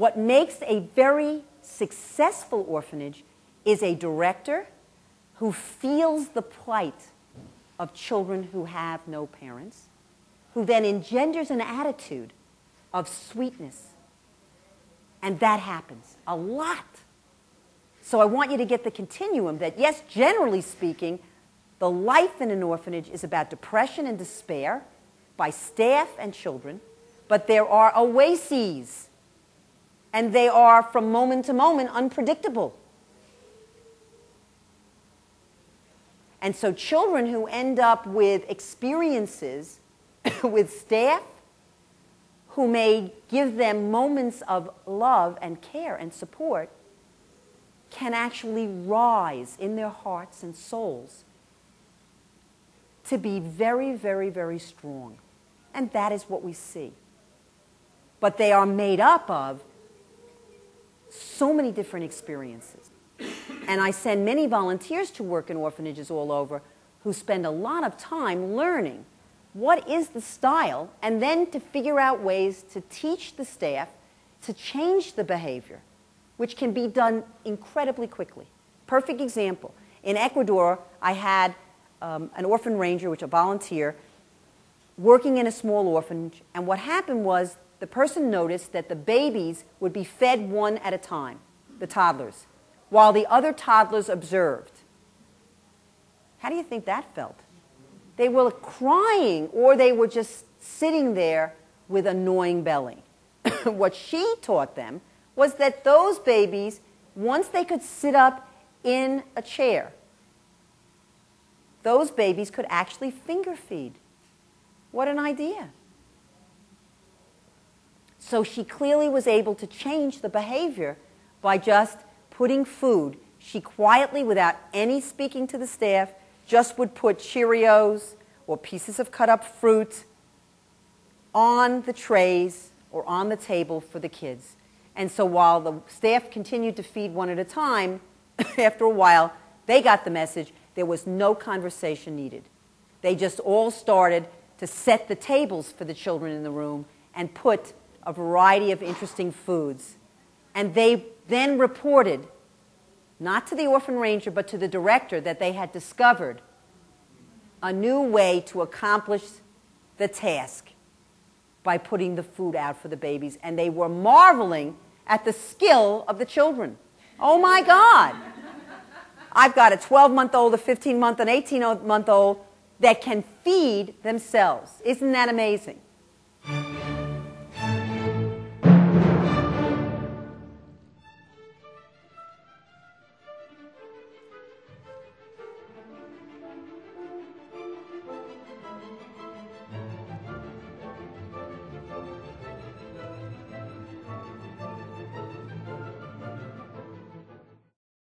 What makes a very successful orphanage is a director who feels the plight of children who have no parents, who then engenders an attitude of sweetness. And that happens a lot. So I want you to get the continuum that, yes, generally speaking, the life in an orphanage is about depression and despair by staff and children, but there are oases, and they are, from moment to moment, unpredictable. And so children who end up with experiences with staff who may give them moments of love and care and support can actually rise in their hearts and souls to be very, very, very strong. And that is what we see. But they are made up of so many different experiences. And I send many volunteers to work in orphanages all over who spend a lot of time learning what is the style, and then to figure out ways to teach the staff to change the behavior, which can be done incredibly quickly. Perfect example. In Ecuador, I had an orphan ranger, which is a volunteer, working in a small orphanage, and what happened was the person noticed that the babies would be fed one at a time, the toddlers, while the other toddlers observed. How do you think that felt? They were crying, or they were just sitting there with a gnawing belly. What she taught them was that those babies, once they could sit up in a chair, those babies could actually finger feed. What an idea. So she clearly was able to change the behavior by just putting food. She quietly, without any speaking to the staff, just would put Cheerios or pieces of cut up fruit on the trays or on the table for the kids. And so while the staff continued to feed one at a time, after a while, they got the message. There was no conversation needed. They just all started to set the tables for the children in the room and put a variety of interesting foods. And they then reported, not to the orphan ranger, but to the director, that they had discovered a new way to accomplish the task by putting the food out for the babies. And they were marveling at the skill of the children. Oh my God! I've got a 12-month-old, a 15-month, an 18-month-old that can feed themselves. Isn't that amazing?